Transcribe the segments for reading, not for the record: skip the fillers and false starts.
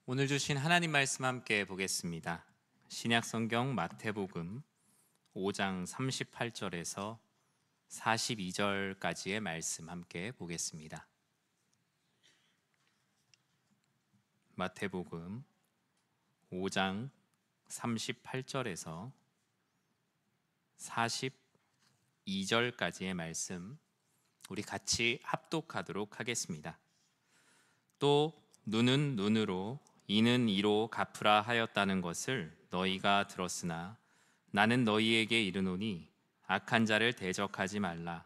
오늘 주신 하나님 말씀 함께 보겠습니다. 신약성경 마태복음 5장 38절에서 42절까지의 말씀 함께 보겠습니다. 마태복음 5장 38절에서 42절까지의 말씀 우리 같이 합독하도록 하겠습니다. 또 눈은 눈으로 이는 이로 갚으라 하였다는 것을 너희가 들었으나 나는 너희에게 이르노니 악한 자를 대적하지 말라.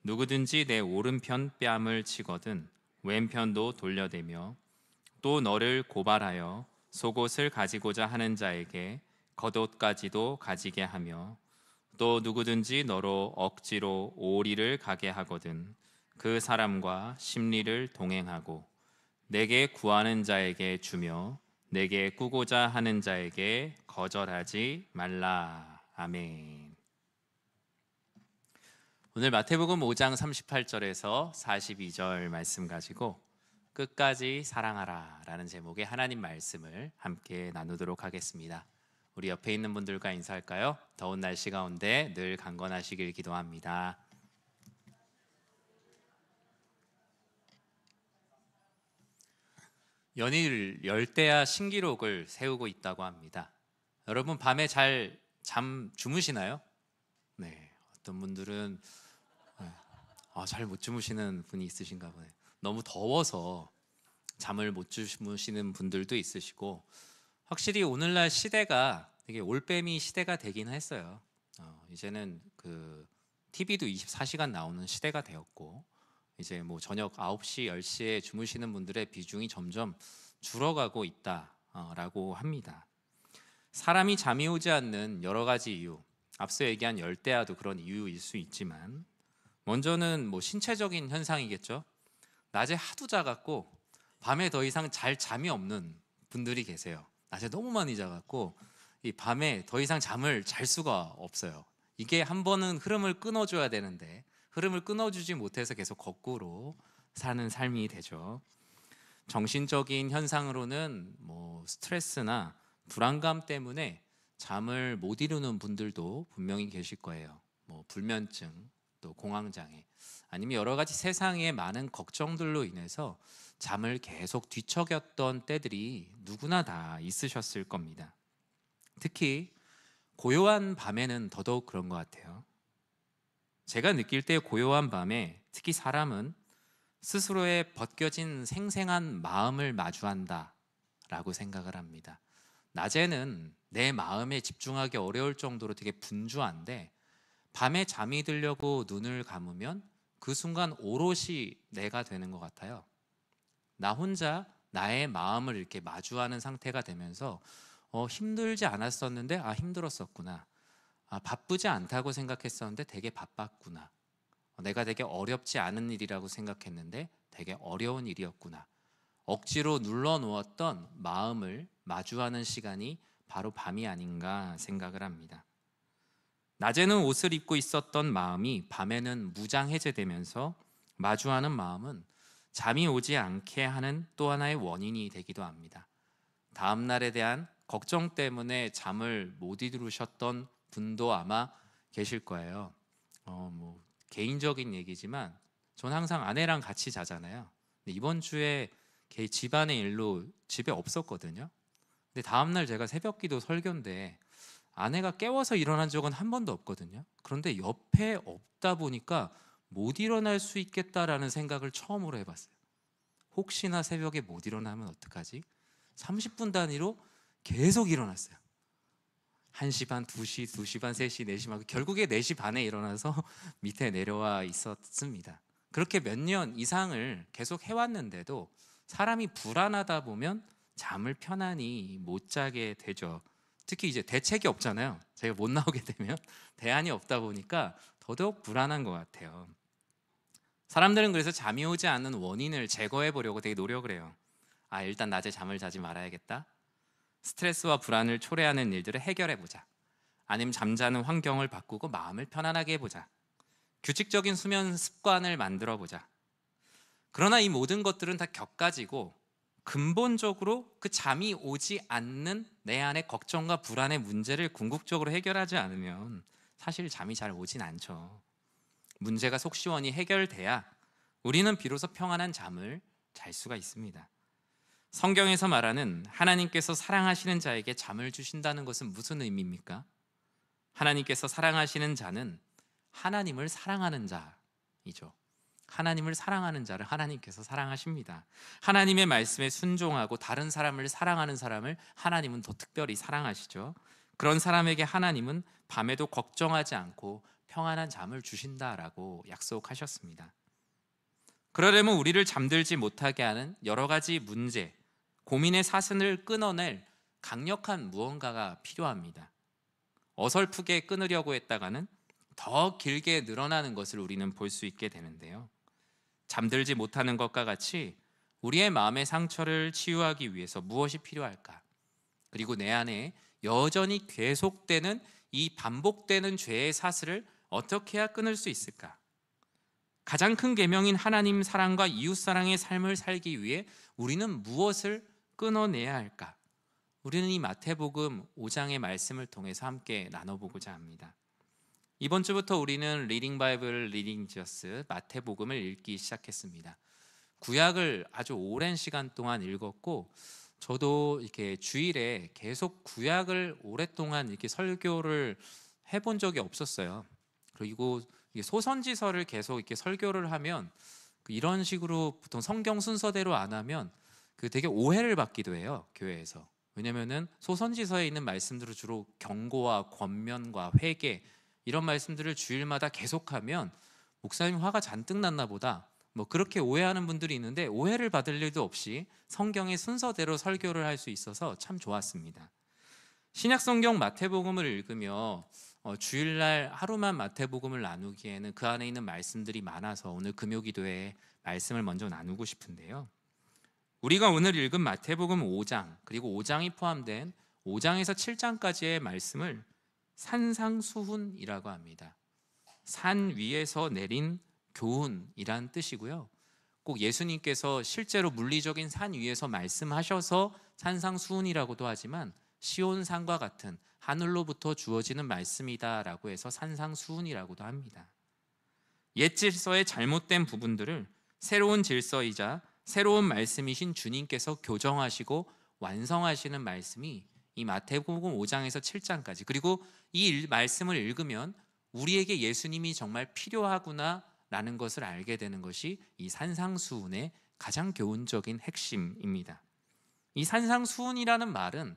누구든지 내 오른편 뺨을 치거든 왼편도 돌려대며 또 너를 고발하여 속옷을 가지고자 하는 자에게 겉옷까지도 가지게 하며 또 누구든지 너로 억지로 오리를 가게 하거든 그 사람과 심리를 동행하고 내게 구하는 자에게 주며 내게 꾸고자 하는 자에게 거절하지 말라. 아멘. 오늘 마태복음 5장 38절에서 42절 말씀 가지고 끝까지 사랑하라 라는 제목의 하나님 말씀을 함께 나누도록 하겠습니다. 우리 옆에 있는 분들과 인사할까요? 더운 날씨 가운데 늘 강건하시길 기도합니다. 연일 열대야 신기록을 세우고 있다고 합니다. 여러분 밤에 잘 주무시나요? 네, 어떤 분들은 잘 못 주무시는 분이 있으신가 보네요. 너무 더워서 잠을 못 주무시는 분들도 있으시고, 확실히 오늘날 시대가 되게 올빼미 시대가 되긴 했어요. 이제는 그 TV도 24시간 나오는 시대가 되었고, 이제 뭐 저녁 9시, 10시에 주무시는 분들의 비중이 점점 줄어가고 있다라고 합니다. 사람이 잠이 오지 않는 여러 가지 이유, 앞서 얘기한 열대야도 그런 이유일 수 있지만, 먼저는 뭐 신체적인 현상이겠죠. 낮에 하도 자갖고 밤에 더 이상 잘 잠이 없는 분들이 계세요. 낮에 너무 많이 자갖고 이 밤에 더 이상 잠을 잘 수가 없어요. 이게 한 번은 흐름을 끊어줘야 되는데 흐름을 끊어주지 못해서 계속 거꾸로 사는 삶이 되죠. 정신적인 현상으로는 뭐 스트레스나 불안감 때문에 잠을 못 이루는 분들도 분명히 계실 거예요. 뭐 불면증, 또 공황장애, 아니면 여러 가지 세상의 많은 걱정들로 인해서 잠을 계속 뒤척였던 때들이 누구나 다 있으셨을 겁니다. 특히 고요한 밤에는 더더욱 그런 것 같아요. 제가 느낄 때 고요한 밤에 특히 사람은 스스로의 벗겨진 생생한 마음을 마주한다 라고 생각을 합니다. 낮에는 내 마음에 집중하기 어려울 정도로 되게 분주한데, 밤에 잠이 들려고 눈을 감으면 그 순간 오롯이 내가 되는 것 같아요. 나 혼자 나의 마음을 이렇게 마주하는 상태가 되면서 힘들지 않았었는데 힘들었었구나. 바쁘지 않다고 생각했었는데 되게 바빴구나. 내가 되게 어렵지 않은 일이라고 생각했는데 되게 어려운 일이었구나. 억지로 눌러놓았던 마음을 마주하는 시간이 바로 밤이 아닌가 생각을 합니다. 낮에는 옷을 입고 있었던 마음이 밤에는 무장해제되면서 마주하는 마음은 잠이 오지 않게 하는 또 하나의 원인이 되기도 합니다. 다음 날에 대한 걱정 때문에 잠을 못 이루셨던 분도 아마 계실 거예요. 뭐 개인적인 얘기지만 전 항상 아내랑 같이 자잖아요. 근데 이번 주에 집안의 일로 집에 없었거든요. 근데 다음 날 제가 새벽기도 설교인데 아내가 깨워서 일어난 적은 한 번도 없거든요. 그런데 옆에 없다 보니까 못 일어날 수 있겠다라는 생각을 처음으로 해봤어요. 혹시나 새벽에 못 일어나면 어떡하지? 30분 단위로 계속 일어났어요. 1시 반, 2시, 2시 반, 3시, 4시 막 결국에 4시 반에 일어나서 밑에 내려와 있었습니다. 그렇게 몇 년 이상을 계속 해왔는데도 사람이 불안하다 보면 잠을 편안히 못 자게 되죠. 특히 이제 대책이 없잖아요. 제가 못 나오게 되면 대안이 없다 보니까 더더욱 불안한 것 같아요. 사람들은 그래서 잠이 오지 않는 원인을 제거해 보려고 되게 노력을 해요. 일단 낮에 잠을 자지 말아야겠다. 스트레스와 불안을 초래하는 일들을 해결해 보자. 아니면 잠자는 환경을 바꾸고 마음을 편안하게 해보자. 규칙적인 수면 습관을 만들어 보자. 그러나 이 모든 것들은 다 격가지고 근본적으로 그 잠이 오지 않는 내 안의 걱정과 불안의 문제를 궁극적으로 해결하지 않으면 사실 잠이 잘 오진 않죠. 문제가 속 시원히 해결돼야 우리는 비로소 평안한 잠을 잘 수가 있습니다. 성경에서 말하는 하나님께서 사랑하시는 자에게 잠을 주신다는 것은 무슨 의미입니까? 하나님께서 사랑하시는 자는 하나님을 사랑하는 자이죠. 하나님을 사랑하는 자를 하나님께서 사랑하십니다. 하나님의 말씀에 순종하고 다른 사람을 사랑하는 사람을 하나님은 더 특별히 사랑하시죠. 그런 사람에게 하나님은 밤에도 걱정하지 않고 평안한 잠을 주신다라고 약속하셨습니다. 그러려면 우리를 잠들지 못하게 하는 여러 가지 문제, 고민의 사슬을 끊어낼 강력한 무언가가 필요합니다. 어설프게 끊으려고 했다가는 더 길게 늘어나는 것을 우리는 볼 수 있게 되는데요. 잠들지 못하는 것과 같이 우리의 마음의 상처를 치유하기 위해서 무엇이 필요할까? 그리고 내 안에 여전히 계속되는 이 반복되는 죄의 사슬을 어떻게 해야 끊을 수 있을까? 가장 큰 계명인 하나님 사랑과 이웃 사랑의 삶을 살기 위해 우리는 무엇을 끊어내야 할까? 우리는 이 마태복음 5장의 말씀을 통해서 함께 나눠보고자 합니다. 이번 주부터 우리는 리딩 바이블 리딩 지어스 마태복음을 읽기 시작했습니다. 구약을 아주 오랜 시간 동안 읽었고, 저도 이렇게 주일에 계속 구약을 오랫동안 이렇게 설교를 해본 적이 없었어요. 그리고 소선지서를 계속 이렇게 설교를 하면 이런 식으로 보통 성경 순서대로 안 하면 되게 오해를 받기도 해요, 교회에서. 왜냐면은 소선지서에 있는 말씀들을 주로 경고와 권면과 회개 이런 말씀들을 주일마다 계속하면 목사님 화가 잔뜩 났나 보다, 뭐 그렇게 오해하는 분들이 있는데, 오해를 받을 일도 없이 성경의 순서대로 설교를 할 수 있어서 참 좋았습니다. 신약성경 마태복음을 읽으며 주일날 하루만 마태복음을 나누기에는 그 안에 있는 말씀들이 많아서 오늘 금요기도에 말씀을 먼저 나누고 싶은데요. 우리가 오늘 읽은 마태복음 5장 그리고 5장이 포함된 5장에서 7장까지의 말씀을 산상수훈이라고 합니다. 산 위에서 내린 교훈이란 뜻이고요. 꼭 예수님께서 실제로 물리적인 산 위에서 말씀하셔서 산상수훈이라고도 하지만 시온산과 같은 하늘로부터 주어지는 말씀이다라고 해서 산상수훈이라고도 합니다. 옛 질서의 잘못된 부분들을 새로운 질서이자 새로운 말씀이신 주님께서 교정하시고 완성하시는 말씀이 이 마태복음 5장에서 7장까지, 그리고 이 말씀을 읽으면 우리에게 예수님이 정말 필요하구나 라는 것을 알게 되는 것이 이 산상수훈의 가장 교훈적인 핵심입니다. 이 산상수훈이라는 말은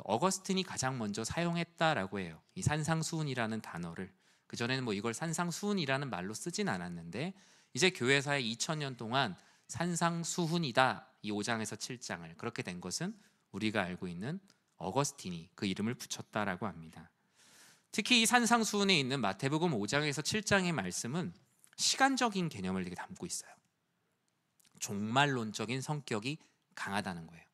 어거스틴이 가장 먼저 사용했다라고 해요. 이 산상수훈이라는 단어를. 그전에는 뭐 이걸 산상수훈이라는 말로 쓰진 않았는데, 이제 교회사에 2000년 동안 산상수훈이다, 이 5장에서 7장을 그렇게 된 것은 우리가 알고 있는 어거스틴이 그 이름을 붙였다라고 합니다. 특히 이 산상수훈에 있는 마태복음 5장에서 7장의 말씀은 시간적인 개념을 되게 담고 있어요. 종말론적인 성격이 강하다는 거예요.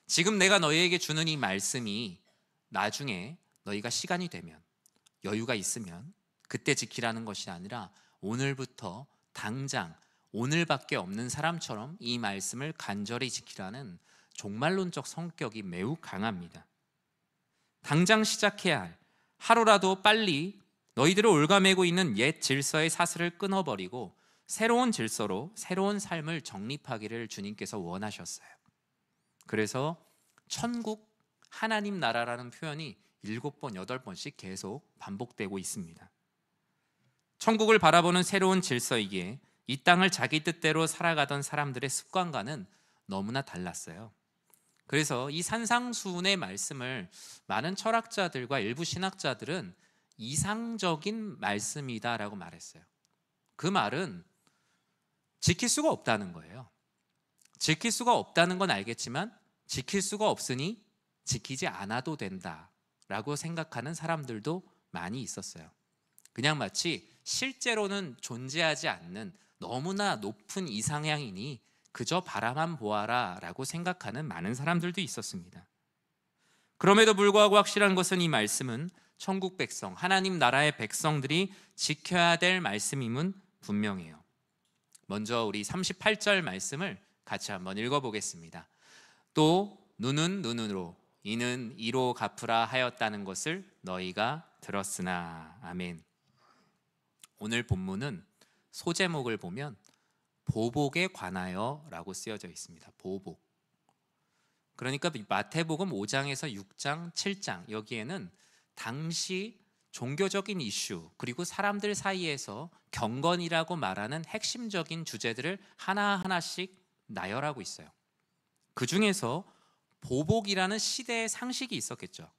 지금 내가 너희에게 주는 이 말씀이 나중에 너희가 시간이 되면, 여유가 있으면 그때 지키라는 것이 아니라 오늘부터 당장 오늘밖에 없는 사람처럼 이 말씀을 간절히 지키라는 종말론적 성격이 매우 강합니다. 당장 시작해야 할, 하루라도 빨리 너희들을 올가매고 있는 옛 질서의 사슬을 끊어버리고 새로운 질서로 새로운 삶을 정립하기를 주님께서 원하셨어요. 그래서 천국, 하나님 나라라는 표현이 7번, 8번씩 계속 반복되고 있습니다. 천국을 바라보는 새로운 질서이기에 이 땅을 자기 뜻대로 살아가던 사람들의 습관과는 너무나 달랐어요. 그래서 이 산상수훈의 말씀을 많은 철학자들과 일부 신학자들은 이상적인 말씀이다라고 말했어요. 그 말은 지킬 수가 없다는 거예요. 지킬 수가 없다는 건 알겠지만 지킬 수가 없으니 지키지 않아도 된다라고 생각하는 사람들도 많이 있었어요. 그냥 마치 실제로는 존재하지 않는 너무나 높은 이상향이니 그저 바라만 보아라 라고 생각하는 많은 사람들도 있었습니다. 그럼에도 불구하고 확실한 것은 이 말씀은 천국 백성, 하나님 나라의 백성들이 지켜야 될 말씀임은 분명해요. 먼저 우리 38절 말씀을 같이 한번 읽어보겠습니다. 또 눈은 눈으로 이는 이로 갚으라 하였다는 것을 너희가 들었으나. 아멘. 오늘 본문은 소제목을 보면 보복에 관하여 라고 쓰여져 있습니다. 보복. 그러니까 마태복음 5장에서 6장, 7장 여기에는 당시 종교적인 이슈 그리고 사람들 사이에서 경건이라고 말하는 핵심적인 주제들을 하나하나씩 나열하고 있어요. 그 중에서 보복이라는 시대의 상식이 있었겠죠.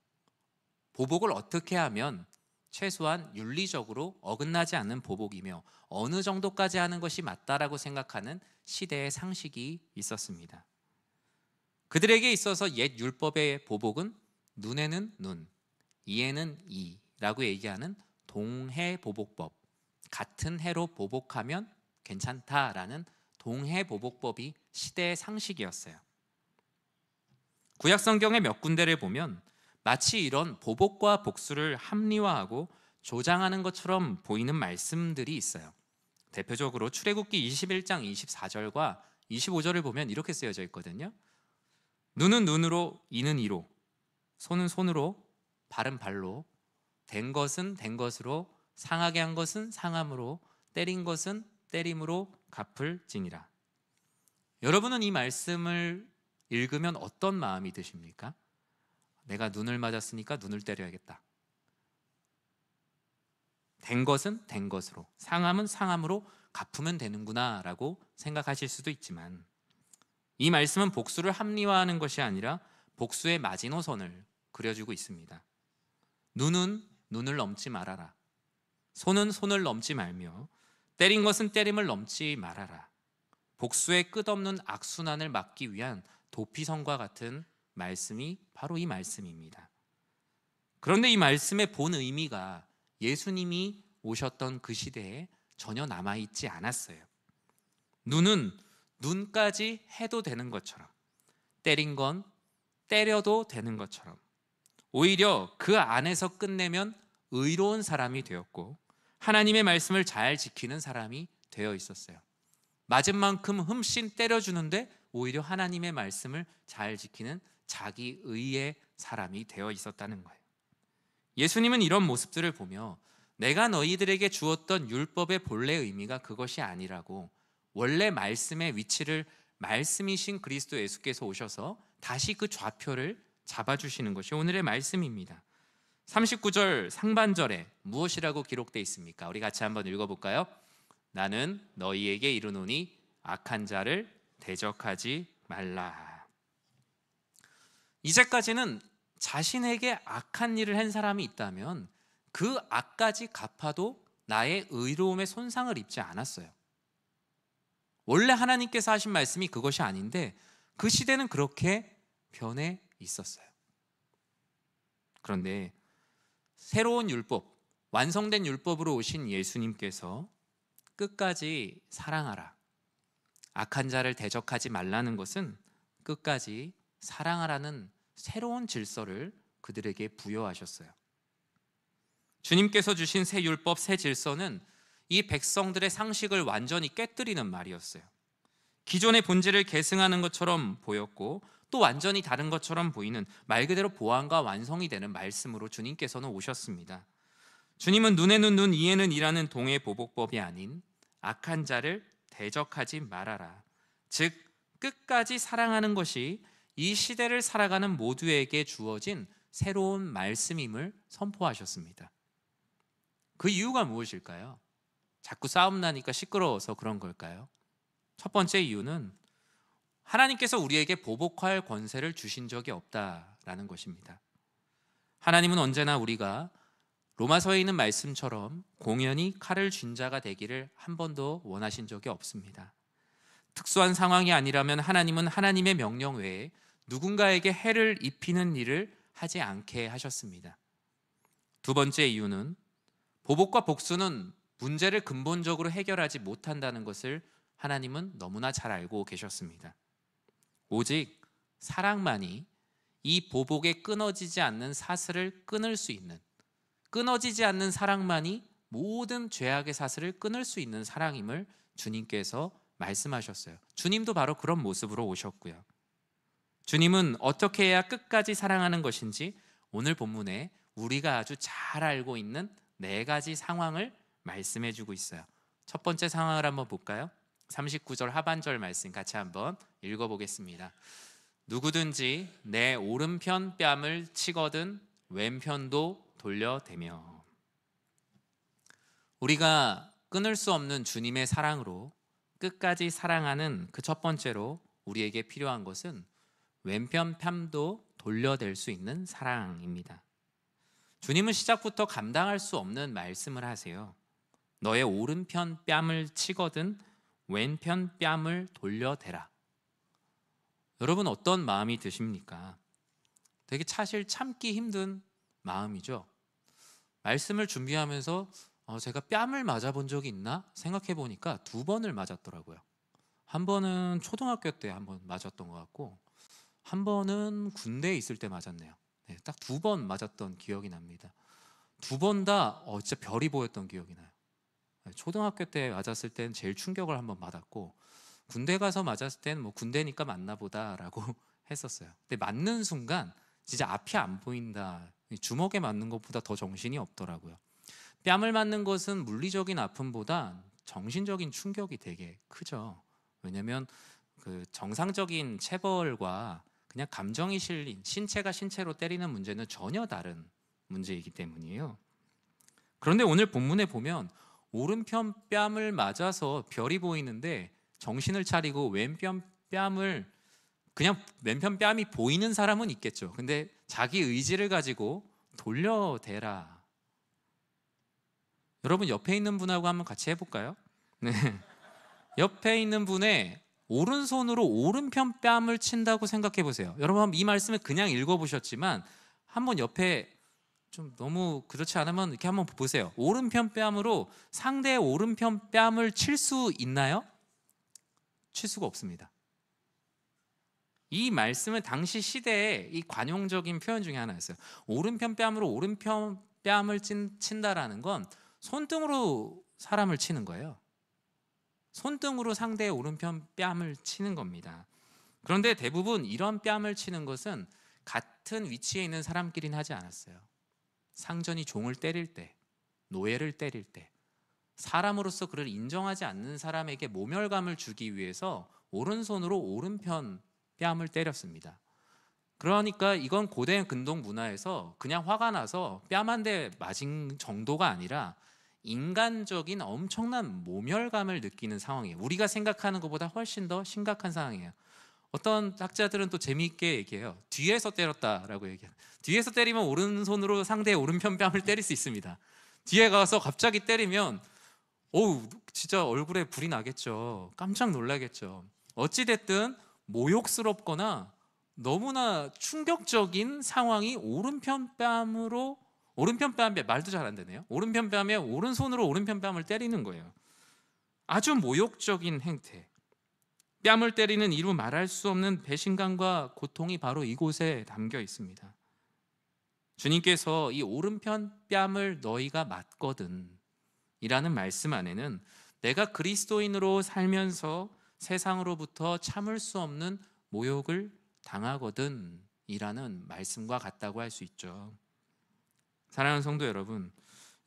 보복을 어떻게 하면 최소한 윤리적으로 어긋나지 않는 보복이며 어느 정도까지 하는 것이 맞다라고 생각하는 시대의 상식이 있었습니다. 그들에게 있어서 옛 율법의 보복은 눈에는 눈, 이에는 이라고 얘기하는 동해보복법, 같은 해로 보복하면 괜찮다라는 동해보복법이 시대의 상식이었어요. 구약성경의 몇 군데를 보면 마치 이런 보복과 복수를 합리화하고 조장하는 것처럼 보이는 말씀들이 있어요. 대표적으로 출애굽기 21장 24절과 25절을 보면 이렇게 쓰여져 있거든요. 눈은 눈으로, 이는 이로, 손은 손으로, 발은 발로, 된 것은 된 것으로, 상하게 한 것은 상함으로, 때린 것은 때림으로 갚을지니라. 여러분은 이 말씀을 읽으면 어떤 마음이 드십니까? 내가 눈을 맞았으니까 눈을 때려야겠다. 된 것은 된 것으로, 상함은 상함으로 갚으면 되는구나 라고 생각하실 수도 있지만, 이 말씀은 복수를 합리화하는 것이 아니라 복수의 마지노선을 그려주고 있습니다. 눈은 눈을 넘지 말아라. 손은 손을 넘지 말며 때린 것은 때림을 넘지 말아라. 복수의 끝없는 악순환을 막기 위한 도피성과 같은 말씀이 바로 이 말씀입니다. 그런데 이 말씀의 본 의미가 예수님이 오셨던 그 시대에 전혀 남아있지 않았어요. 눈은 눈까지 해도 되는 것처럼, 때린 건 때려도 되는 것처럼, 오히려 그 안에서 끝내면 의로운 사람이 되었고 하나님의 말씀을 잘 지키는 사람이 되어 있었어요. 맞은 만큼 흠씬 때려주는데 오히려 하나님의 말씀을 잘 지키는 자기 의의 사람이 되어 있었다는 거예요. 예수님은 이런 모습들을 보며 내가 너희들에게 주었던 율법의 본래 의미가 그것이 아니라고, 원래 말씀의 위치를 말씀이신 그리스도 예수께서 오셔서 다시 그 좌표를 잡아주시는 것이 오늘의 말씀입니다. 39절 상반절에 무엇이라고 기록되어 있습니까? 우리 같이 한번 읽어볼까요? 나는 너희에게 이르노니 악한 자를 대적하지 말라. 이제까지는 자신에게 악한 일을 한 사람이 있다면 그 악까지 갚아도 나의 의로움에 손상을 입지 않았어요. 원래 하나님께서 하신 말씀이 그것이 아닌데 그 시대는 그렇게 변해 있었어요. 그런데 새로운 율법, 완성된 율법으로 오신 예수님께서 끝까지 사랑하라, 악한 자를 대적하지 말라는 것은 끝까지 사랑하라는 새로운 질서를 그들에게 부여하셨어요. 주님께서 주신 새 율법, 새 질서는 이 백성들의 상식을 완전히 깨뜨리는 말이었어요. 기존의 본질을 계승하는 것처럼 보였고 또 완전히 다른 것처럼 보이는, 말 그대로 보완과 완성이 되는 말씀으로 주님께서는 오셨습니다. 주님은 눈에는 눈, 이에는 이라는 동해 보복법이 아닌 악한 자를 대적하지 말아라, 즉 끝까지 사랑하는 것이 이 시대를 살아가는 모두에게 주어진 새로운 말씀임을 선포하셨습니다. 그 이유가 무엇일까요? 자꾸 싸움 나니까 시끄러워서 그런 걸까요? 첫 번째 이유는 하나님께서 우리에게 보복할 권세를 주신 적이 없다라는 것입니다. 하나님은 언제나 우리가 로마서에 있는 말씀처럼 공연히 칼을 쥔 자가 되기를 한 번도 원하신 적이 없습니다. 특수한 상황이 아니라면 하나님은 하나님의 명령 외에 누군가에게 해를 입히는 일을 하지 않게 하셨습니다. 두 번째 이유는 보복과 복수는 문제를 근본적으로 해결하지 못한다는 것을 하나님은 너무나 잘 알고 계셨습니다. 오직 사랑만이 이 보복에 끊어지지 않는 사슬을 끊을 수 있는, 끊어지지 않는 사랑만이 모든 죄악의 사슬을 끊을 수 있는 사랑임을 주님께서 말씀하셨어요. 주님도 바로 그런 모습으로 오셨고요. 주님은 어떻게 해야 끝까지 사랑하는 것인지 오늘 본문에 우리가 아주 잘 알고 있는 네 가지 상황을 말씀해 주고 있어요. 첫 번째 상황을 한번 볼까요? 39절 하반절 말씀 같이 한번 읽어보겠습니다. 누구든지 내 오른편 뺨을 치거든 왼편도 돌려대며. 우리가 끊을 수 없는 주님의 사랑으로 끝까지 사랑하는 그 첫 번째로 우리에게 필요한 것은 왼편 뺨도 돌려댈 수 있는 사랑입니다. 주님은 시작부터 감당할 수 없는 말씀을 하세요. 너의 오른편 뺨을 치거든 왼편 뺨을 돌려대라. 여러분 어떤 마음이 드십니까? 되게 사실 참기 힘든 마음이죠. 말씀을 준비하면서 제가 뺨을 맞아본 적이 있나 생각해 보니까 2번을 맞았더라고요. 한 번은 초등학교 때 한 번 맞았던 것 같고 한 번은 군대에 있을 때 맞았네요. 네, 딱 2번 맞았던 기억이 납니다. 2번 다 진짜 별이 보였던 기억이 나요. 초등학교 때 맞았을 땐 제일 충격을 한번 받았고 군대 가서 맞았을 땐 뭐 군대니까 맞나 보다라고 했었어요. 근데 맞는 순간 진짜 앞이 안 보인다. 주먹에 맞는 것보다 더 정신이 없더라고요. 뺨을 맞는 것은 물리적인 아픔보다 정신적인 충격이 되게 크죠. 왜냐하면 그 정상적인 체벌과 그냥 감정이 실린 신체가 신체로 때리는 문제는 전혀 다른 문제이기 때문이에요. 그런데 오늘 본문에 보면 오른편 뺨을 맞아서 별이 보이는데 정신을 차리고 왼편 뺨을 그냥 왼편 뺨이 보이는 사람은 있겠죠. 근데 자기 의지를 가지고 돌려대라. 여러분 옆에 있는 분하고 한번 같이 해볼까요? 네. 옆에 있는 분의 오른손으로 오른편 뺨을 친다고 생각해 보세요. 여러분 이 말씀을 그냥 읽어보셨지만 한번 옆에 좀 너무 그렇지 않으면 이렇게 한번 보세요. 오른편 뺨으로 상대의 오른편 뺨을 칠 수 있나요? 칠 수가 없습니다. 이 말씀은 당시 시대의 이 관용적인 표현 중에 하나였어요. 오른편 뺨으로 오른편 뺨을 친다라는 건 손등으로 사람을 치는 거예요. 손등으로 상대의 오른편 뺨을 치는 겁니다. 그런데 대부분 이런 뺨을 치는 것은 같은 위치에 있는 사람끼리는 하지 않았어요. 상전이 종을 때릴 때, 노예를 때릴 때, 사람으로서 그를 인정하지 않는 사람에게 모멸감을 주기 위해서 오른손으로 오른편 뺨을 때렸습니다. 그러니까 이건 고대 근동 문화에서 그냥 화가 나서 뺨 한 대 맞은 정도가 아니라 인간적인 엄청난 모멸감을 느끼는 상황이에요. 우리가 생각하는 것보다 훨씬 더 심각한 상황이에요. 어떤 학자들은 또 재미있게 얘기해요. 뒤에서 때렸다라고 얘기해요. 뒤에서 때리면 오른손으로 상대의 오른편 뺨을 때릴 수 있습니다. 뒤에 가서 갑자기 때리면 진짜 얼굴에 불이 나겠죠. 깜짝 놀라겠죠. 어찌됐든 모욕스럽거나 너무나 충격적인 상황이 오른편 뺨에 말도 잘 안 되네요. 오른편 뺨에 오른손으로 오른편 뺨을 때리는 거예요. 아주 모욕적인 행태. 뺨을 때리는 이루 말할 수 없는 배신감과 고통이 바로 이곳에 담겨 있습니다. 주님께서 이 오른편 뺨을 너희가 맞거든 이라는 말씀 안에는 내가 그리스도인으로 살면서 세상으로부터 참을 수 없는 모욕을 당하거든 이라는 말씀과 같다고 할 수 있죠. 사랑하는 성도 여러분,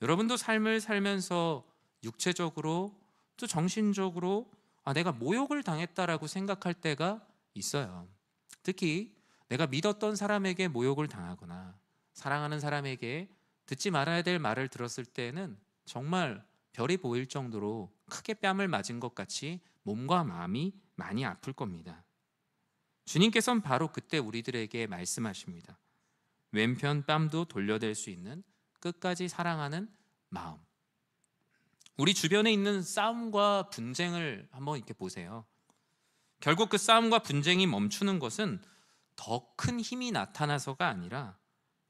여러분도 삶을 살면서 육체적으로 또 정신적으로 내가 모욕을 당했다라고 생각할 때가 있어요. 특히 내가 믿었던 사람에게 모욕을 당하거나 사랑하는 사람에게 듣지 말아야 될 말을 들었을 때는 정말 별이 보일 정도로 크게 뺨을 맞은 것 같이 몸과 마음이 많이 아플 겁니다. 주님께서는 바로 그때 우리들에게 말씀하십니다. 왼편 뺨도 돌려댈 수 있는 끝까지 사랑하는 마음. 우리 주변에 있는 싸움과 분쟁을 한번 이렇게 보세요. 결국 그 싸움과 분쟁이 멈추는 것은 더 큰 힘이 나타나서가 아니라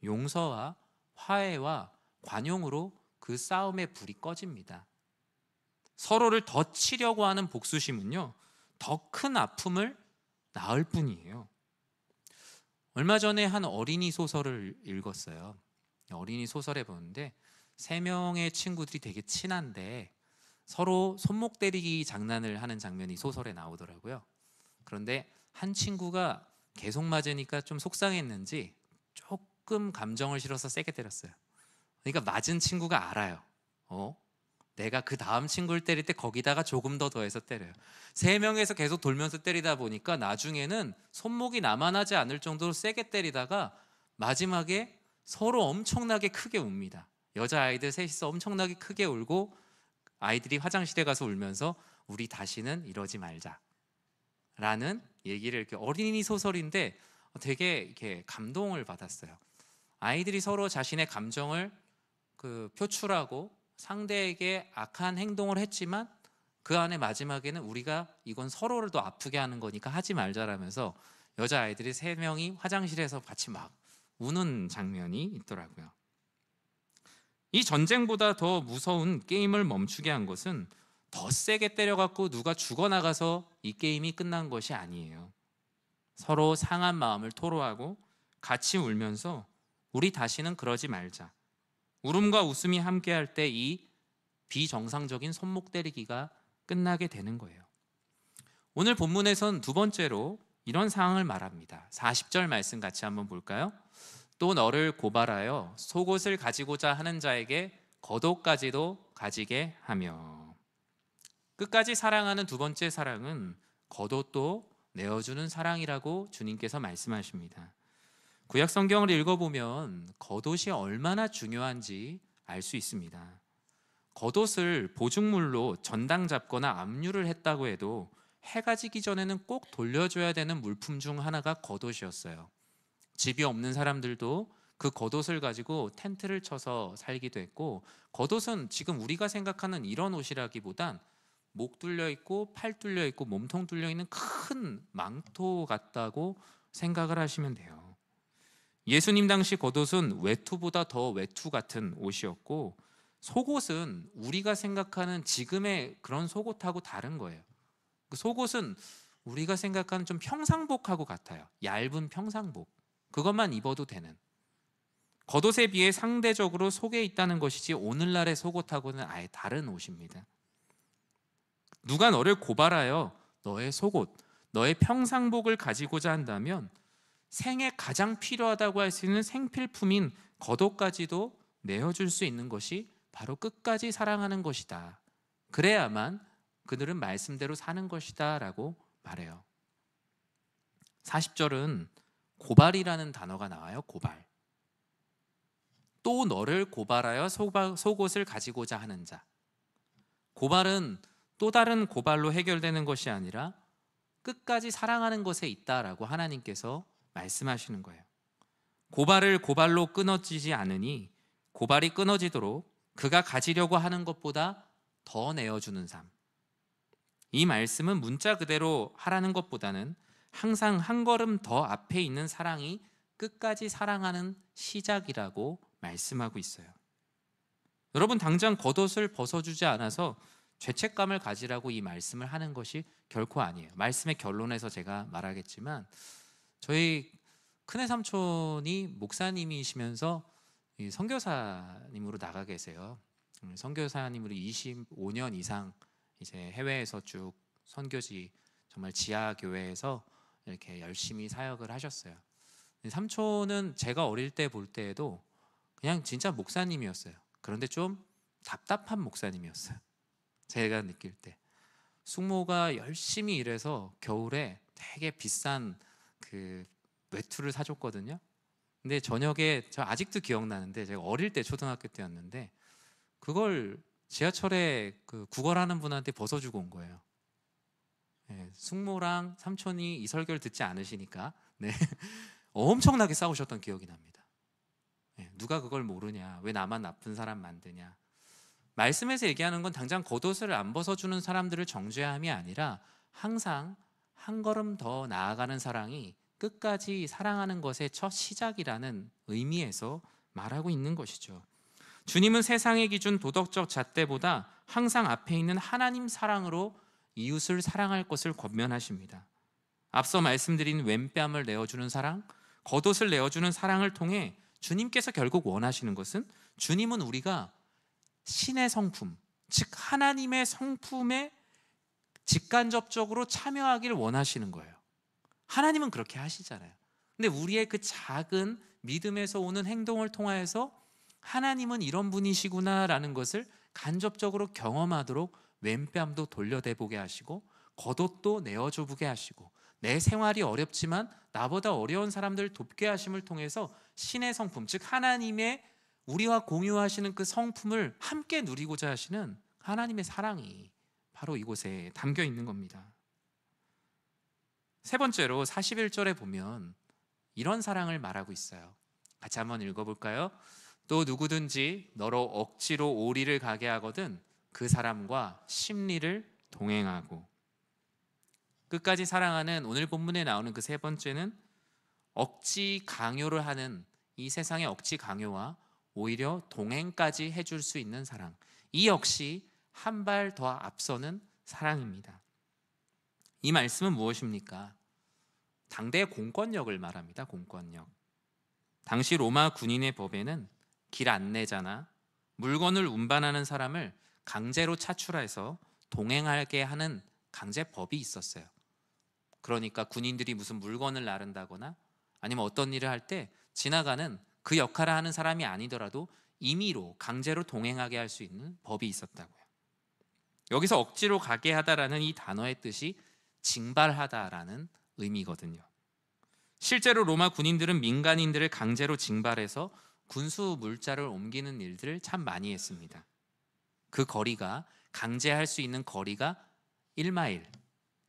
용서와 화해와 관용으로 그 싸움의 불이 꺼집니다. 서로를 더 치려고 하는 복수심은요, 더 큰 아픔을 낳을 뿐이에요. 얼마 전에 한 어린이 소설을 읽었어요. 어린이 소설에 보는데 3명의 친구들이 되게 친한데 서로 손목 때리기 장난을 하는 장면이 소설에 나오더라고요. 그런데 한 친구가 계속 맞으니까 좀 속상했는지 조금 감정을 실어서 세게 때렸어요. 그러니까 맞은 친구가 알아요. 내가 그 다음 친구를 때릴 때 거기다가 조금 더 더해서 때려요. 세 명에서 계속 돌면서 때리다 보니까 나중에는 손목이 남아나지 않을 정도로 세게 때리다가 마지막에 서로 엄청나게 크게 웁니다. 여자아이들 셋이서 엄청나게 크게 울고 아이들이 화장실에 가서 울면서 우리 다시는 이러지 말자 라는 얘기를, 이렇게 어린이 소설인데 되게 이렇게 감동을 받았어요. 아이들이 서로 자신의 감정을 표출하고 상대에게 악한 행동을 했지만 그 안에 마지막에는 우리가 이건 서로를 더 아프게 하는 거니까 하지 말자라면서 여자아이들이 세 명이 화장실에서 같이 막 우는 장면이 있더라고요. 이 전쟁보다 더 무서운 게임을 멈추게 한 것은 더 세게 때려갖고 누가 죽어나가서 이 게임이 끝난 것이 아니에요. 서로 상한 마음을 토로하고 같이 울면서 우리 다시는 그러지 말자, 울음과 웃음이 함께할 때 이 비정상적인 손목 때리기가 끝나게 되는 거예요. 오늘 본문에선 두 번째로 이런 상황을 말합니다. 40절 말씀 같이 한번 볼까요? 또 너를 고발하여 속옷을 가지고자 하는 자에게 겉옷까지도 가지게 하며. 끝까지 사랑하는 두 번째 사랑은 겉옷도 내어주는 사랑이라고 주님께서 말씀하십니다. 구약 성경을 읽어보면 겉옷이 얼마나 중요한지 알 수 있습니다. 겉옷을 보증물로 전당 잡거나 압류를 했다고 해도 해가 지기 전에는 꼭 돌려줘야 되는 물품 중 하나가 겉옷이었어요. 집이 없는 사람들도 그 겉옷을 가지고 텐트를 쳐서 살기도 했고, 겉옷은 지금 우리가 생각하는 이런 옷이라기보단 목 뚫려 있고 팔 뚫려 있고 몸통 뚫려 있는 큰 망토 같다고 생각을 하시면 돼요. 예수님 당시 겉옷은 외투보다 더 외투 같은 옷이었고, 속옷은 우리가 생각하는 지금의 그런 속옷하고 다른 거예요. 그 속옷은 우리가 생각하는 좀 평상복하고 같아요. 얇은 평상복, 그것만 입어도 되는, 겉옷에 비해 상대적으로 속에 있다는 것이지 오늘날의 속옷하고는 아예 다른 옷입니다. 누가 너를 고발하여 너의 속옷, 너의 평상복을 가지고자 한다면 생에 가장 필요하다고 할 수 있는 생필품인 겉옷까지도 내어줄 수 있는 것이 바로 끝까지 사랑하는 것이다. 그래야만 그들은 말씀대로 사는 것이다 라고 말해요. 40절은 고발이라는 단어가 나와요. 고발. 또 너를 고발하여 속옷을 가지고자 하는 자. 고발은 또 다른 고발로 해결되는 것이 아니라 끝까지 사랑하는 것에 있다라고 하나님께서 말씀하시는 거예요. 고발을 고발로 끊어지지 않으니 고발이 끊어지도록 그가 가지려고 하는 것보다 더 내어주는 삶. 이 말씀은 문자 그대로 하라는 것보다는 항상 한 걸음 더 앞에 있는 사랑이 끝까지 사랑하는 시작이라고 말씀하고 있어요. 여러분, 당장 겉옷을 벗어주지 않아서 죄책감을 가지라고 이 말씀을 하는 것이 결코 아니에요. 말씀의 결론에서 제가 말하겠지만, 저희 큰애 삼촌이 목사님이시면서 선교사님으로 나가 계세요. 선교사님으로 25년 이상 이제 해외에서 쭉 선교지, 정말 지하 교회에서 이렇게 열심히 사역을 하셨어요. 삼촌은 제가 어릴 때 볼 때에도 그냥 진짜 목사님이었어요. 그런데 좀 답답한 목사님이었어요. 제가 느낄 때 숙모가 열심히 일해서 겨울에 되게 비싼 그 외투를 사줬거든요. 근데 저녁에, 저 아직도 기억나는데, 제가 어릴 때 초등학교 때였는데 그걸 지하철에 그 구걸하는 분한테 벗어주고 온 거예요. 네, 숙모랑 삼촌이 이 설교를 듣지 않으시니까 네, 엄청나게 싸우셨던 기억이 납니다. 네, 누가 그걸 모르냐, 왜 나만 나쁜 사람 만드냐. 말씀에서 얘기하는 건 당장 겉옷을 안 벗어주는 사람들을 정죄함이 아니라 항상 한 걸음 더 나아가는 사랑이 끝까지 사랑하는 것의 첫 시작이라는 의미에서 말하고 있는 것이죠. 주님은 세상의 기준 도덕적 잣대보다 항상 앞에 있는 하나님 사랑으로 이웃을 사랑할 것을 권면하십니다. 앞서 말씀드린 왼뺨을 내어주는 사랑, 겉옷을 내어주는 사랑을 통해 주님께서 결국 원하시는 것은, 주님은 우리가 신의 성품, 즉 하나님의 성품에 직간접적으로 참여하기를 원하시는 거예요. 하나님은 그렇게 하시잖아요. 근데 우리의 그 작은 믿음에서 오는 행동을 통하여서 하나님은 이런 분이시구나라는 것을 간접적으로 경험하도록 왼뺨도 돌려대보게 하시고 겉옷도 내어줘 보게 하시고 내 생활이 어렵지만 나보다 어려운 사람들을 돕게 하심을 통해서 신의 성품, 즉 하나님의 우리와 공유하시는 그 성품을 함께 누리고자 하시는 하나님의 사랑이 바로 이곳에 담겨 있는 겁니다. 세 번째로 41절에 보면 이런 사랑을 말하고 있어요. 같이 한번 읽어볼까요? 또 누구든지 너로 억지로 오리를 가게 하거든 그 사람과 심리를 동행하고. 끝까지 사랑하는 오늘 본문에 나오는 그 세 번째는 억지 강요를 하는 이 세상의 억지 강요와 오히려 동행까지 해줄 수 있는 사랑, 이 역시 한 발 더 앞서는 사랑입니다. 이 말씀은 무엇입니까? 당대의 공권력을 말합니다. 공권력. 당시 로마 군인의 법에는 길 안내자나 물건을 운반하는 사람을 강제로 차출해서 동행하게 하는 강제법이 있었어요. 그러니까 군인들이 무슨 물건을 나른다거나 아니면 어떤 일을 할 때 지나가는 그 역할을 하는 사람이 아니더라도 임의로 강제로 동행하게 할 수 있는 법이 있었다고요. 여기서 억지로 가게 하다라는 이 단어의 뜻이 징발하다라는 의미거든요. 실제로 로마 군인들은 민간인들을 강제로 징발해서 군수 물자를 옮기는 일들을 참 많이 했습니다. 그 거리가 강제할 수 있는 거리가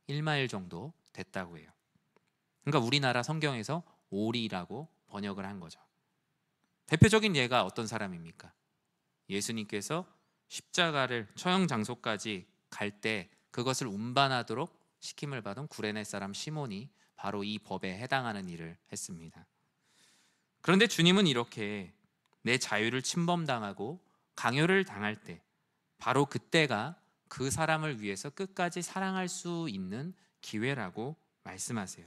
1마일 정도 됐다고 해요. 그러니까 우리나라 성경에서 오리라고 번역을 한 거죠. 대표적인 예가 어떤 사람입니까? 예수님께서 십자가를 처형 장소까지 갈 때 그것을 운반하도록 시킴을 받은 구레네 사람 시몬이 바로 이 법에 해당하는 일을 했습니다. 그런데 주님은 이렇게 내 자유를 침범당하고 강요를 당할 때 바로 그때가 그 사람을 위해서 끝까지 사랑할 수 있는 기회라고 말씀하세요.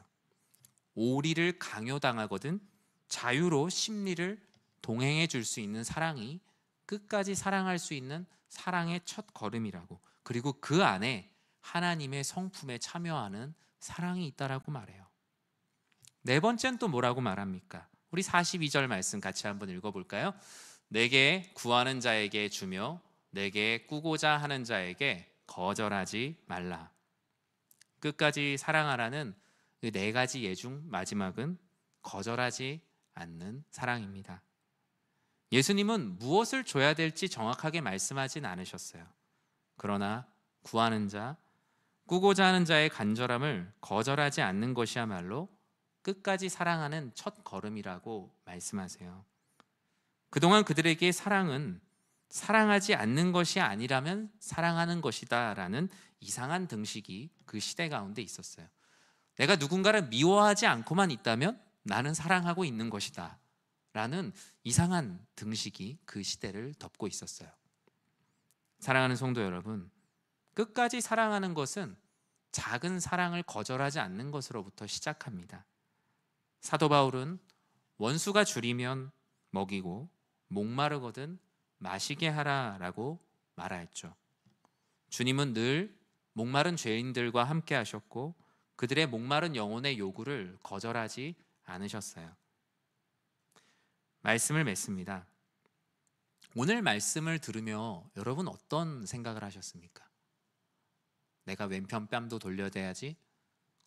오리를 강요당하거든 자유로 심리를 동행해 줄 수 있는 사랑이 끝까지 사랑할 수 있는 사랑의 첫 걸음이라고, 그리고 그 안에 하나님의 성품에 참여하는 사랑이 있다라고 말해요. 네 번째는 또 뭐라고 말합니까? 우리 42절 말씀 같이 한번 읽어볼까요? 내게 구하는 자에게 주며 내게 꾸고자 하는 자에게 거절하지 말라. 끝까지 사랑하라는 그 네 가지 예 중 마지막은 거절하지 않는 사랑입니다. 예수님은 무엇을 줘야 될지 정확하게 말씀하진 않으셨어요. 그러나 구하는 자, 꾸고자 하는 자의 간절함을 거절하지 않는 것이야말로 끝까지 사랑하는 첫 걸음이라고 말씀하세요. 그동안 그들에게 사랑은 사랑하지 않는 것이 아니라면 사랑하는 것이다 라는 이상한 등식이 그 시대 가운데 있었어요. 내가 누군가를 미워하지 않고만 있다면 나는 사랑하고 있는 것이다 라는 이상한 등식이 그 시대를 덮고 있었어요. 사랑하는 성도 여러분, 끝까지 사랑하는 것은 작은 사랑을 거절하지 않는 것으로부터 시작합니다. 사도 바울은 원수가 줄이면 먹이고 목마르거든 마시게 하라라고 말하였죠. 주님은 늘 목마른 죄인들과 함께 하셨고 그들의 목마른 영혼의 요구를 거절하지 않으셨어요. 말씀을 맺습니다. 오늘 말씀을 들으며 여러분 어떤 생각을 하셨습니까? 내가 왼편 뺨도 돌려대야지,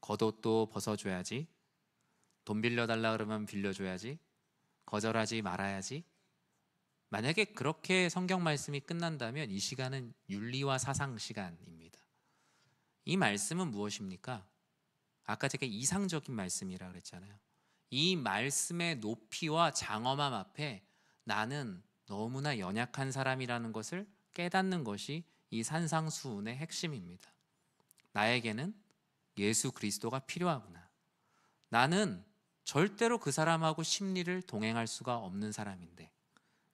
겉옷도 벗어줘야지, 돈 빌려달라 그러면 빌려줘야지, 거절하지 말아야지. 만약에 그렇게 성경 말씀이 끝난다면 이 시간은 윤리와 사상 시간입니다. 이 말씀은 무엇입니까? 아까 제가 이상적인 말씀이라 그랬잖아요. 이 말씀의 높이와 장엄함 앞에 나는 너무나 연약한 사람이라는 것을 깨닫는 것이 이 산상수훈의 핵심입니다. 나에게는 예수 그리스도가 필요하구나. 나는 절대로 그 사람하고 심리를 동행할 수가 없는 사람인데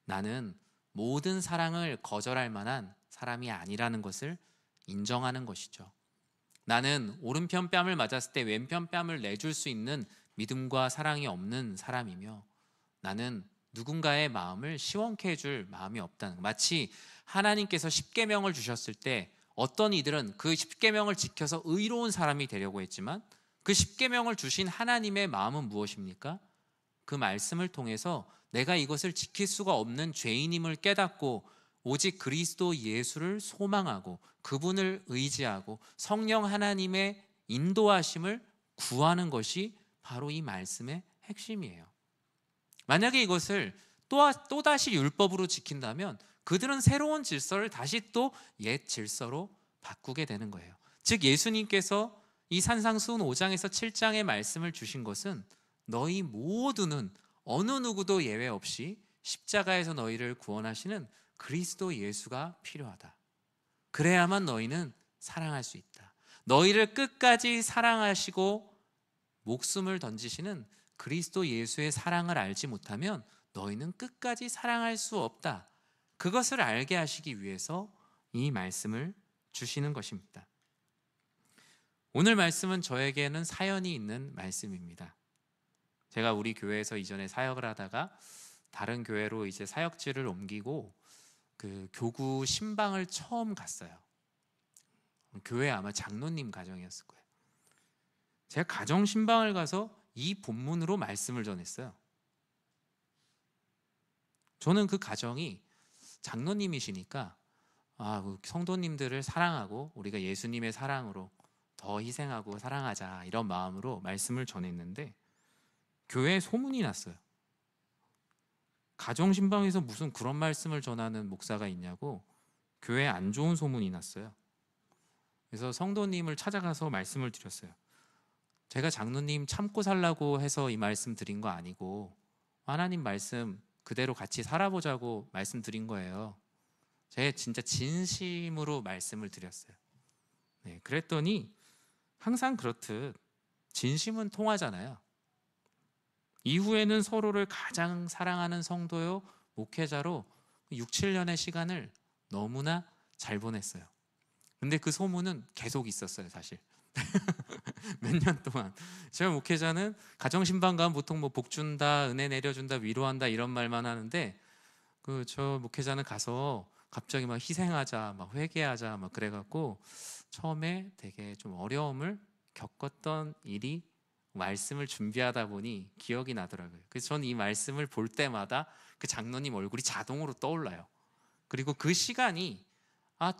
나는 모든 사랑을 거절할 만한 사람이 아니라는 것을 인정하는 것이죠. 나는 오른편 뺨을 맞았을 때 왼편 뺨을 내줄 수 있는 믿음과 사랑이 없는 사람이며 나는 누군가의 마음을 시원케 해줄 마음이 없다는 것. 마치 하나님께서 십계명을 주셨을 때 어떤 이들은 그 십계명을 지켜서 의로운 사람이 되려고 했지만 그 십계명을 주신 하나님의 마음은 무엇입니까? 그 말씀을 통해서 내가 이것을 지킬 수가 없는 죄인임을 깨닫고 오직 그리스도 예수를 소망하고 그분을 의지하고 성령 하나님의 인도하심을 구하는 것이 바로 이 말씀의 핵심이에요. 만약에 이것을 또다시 율법으로 지킨다면 그들은 새로운 질서를 다시 또 옛 질서로 바꾸게 되는 거예요. 즉 예수님께서 이 산상수훈 5장에서 7장의 말씀을 주신 것은 너희 모두는 어느 누구도 예외 없이 십자가에서 너희를 구원하시는 그리스도 예수가 필요하다. 그래야만 너희는 사랑할 수 있다. 너희를 끝까지 사랑하시고 목숨을 던지시는 그리스도 예수의 사랑을 알지 못하면 너희는 끝까지 사랑할 수 없다. 그것을 알게 하시기 위해서 이 말씀을 주시는 것입니다. 오늘 말씀은 저에게는 사연이 있는 말씀입니다. 제가 우리 교회에서 이전에 사역을 하다가 다른 교회로 이제 사역지를 옮기고 그 교구 신방을 처음 갔어요. 교회 아마 장로님 가정이었을 거예요. 제가 가정 신방을 가서 이 본문으로 말씀을 전했어요. 저는 그 가정이 장로님이시니까 성도님들을 사랑하고 우리가 예수님의 사랑으로 더 희생하고 사랑하자 이런 마음으로 말씀을 전했는데 교회에 소문이 났어요. 가정 신방에서 무슨 그런 말씀을 전하는 목사가 있냐고 교회에 안 좋은 소문이 났어요. 그래서 성도님을 찾아가서 말씀을 드렸어요. 제가 장로님 참고 살라고 해서 이 말씀 드린 거 아니고 하나님 말씀 그대로 같이 살아보자고 말씀드린 거예요. 제가 진짜 진심으로 말씀을 드렸어요. 네, 그랬더니 항상 그렇듯 진심은 통하잖아요. 이후에는 서로를 가장 사랑하는 성도요 목회자로 6, 7년의 시간을 너무나 잘 보냈어요. 근데 그 소문은 계속 있었어요, 사실. 몇 년 동안 저희 목회자는 가정신방 가면 보통 뭐 복 준다, 은혜 내려준다, 위로한다 이런 말만 하는데 저 목회자는 가서 갑자기 막 희생하자, 막 회개하자, 막 그래갖고 처음에 되게 좀 어려움을 겪었던 일이 말씀을 준비하다 보니 기억이 나더라고요. 그래서 저는 이 말씀을 볼 때마다 그 장로님 얼굴이 자동으로 떠올라요. 그리고 그 시간이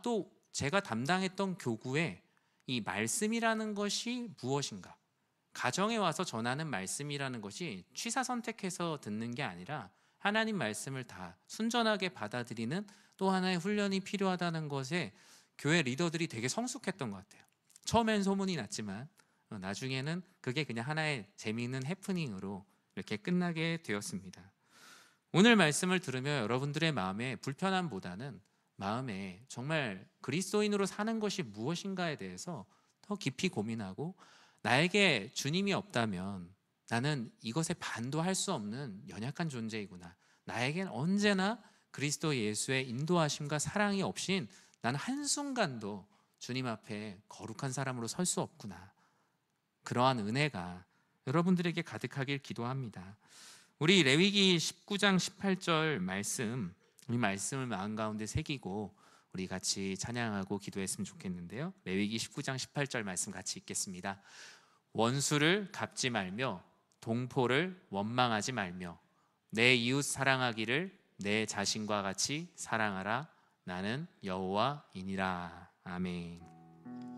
또 제가 담당했던 교구에 이 말씀이라는 것이 무엇인가, 가정에 와서 전하는 말씀이라는 것이 취사 선택해서 듣는 게 아니라 하나님 말씀을 다 순전하게 받아들이는 또 하나의 훈련이 필요하다는 것에 교회 리더들이 되게 성숙했던 것 같아요. 처음엔 소문이 났지만 나중에는 그게 그냥 하나의 재미있는 해프닝으로 이렇게 끝나게 되었습니다. 오늘 말씀을 들으며 여러분들의 마음에 불편함보다는 마음에 정말 그리스도인으로 사는 것이 무엇인가에 대해서 더 깊이 고민하고 나에게 주님이 없다면 나는 이것에 반도할 수 없는 연약한 존재이구나. 나에겐 언제나 그리스도 예수의 인도하심과 사랑이 없인 나는 한순간도 주님 앞에 거룩한 사람으로 설 수 없구나. 그러한 은혜가 여러분들에게 가득하길 기도합니다. 우리 레위기 19장 18절 말씀, 이 말씀을 마음 가운데 새기고 우리 같이 찬양하고 기도했으면 좋겠는데요. 레위기 19장 18절 말씀 같이 읽겠습니다. 원수를 갚지 말며 동포를 원망하지 말며 내 이웃 사랑하기를 내 자신과 같이 사랑하라. 나는 여호와이니라. 아멘.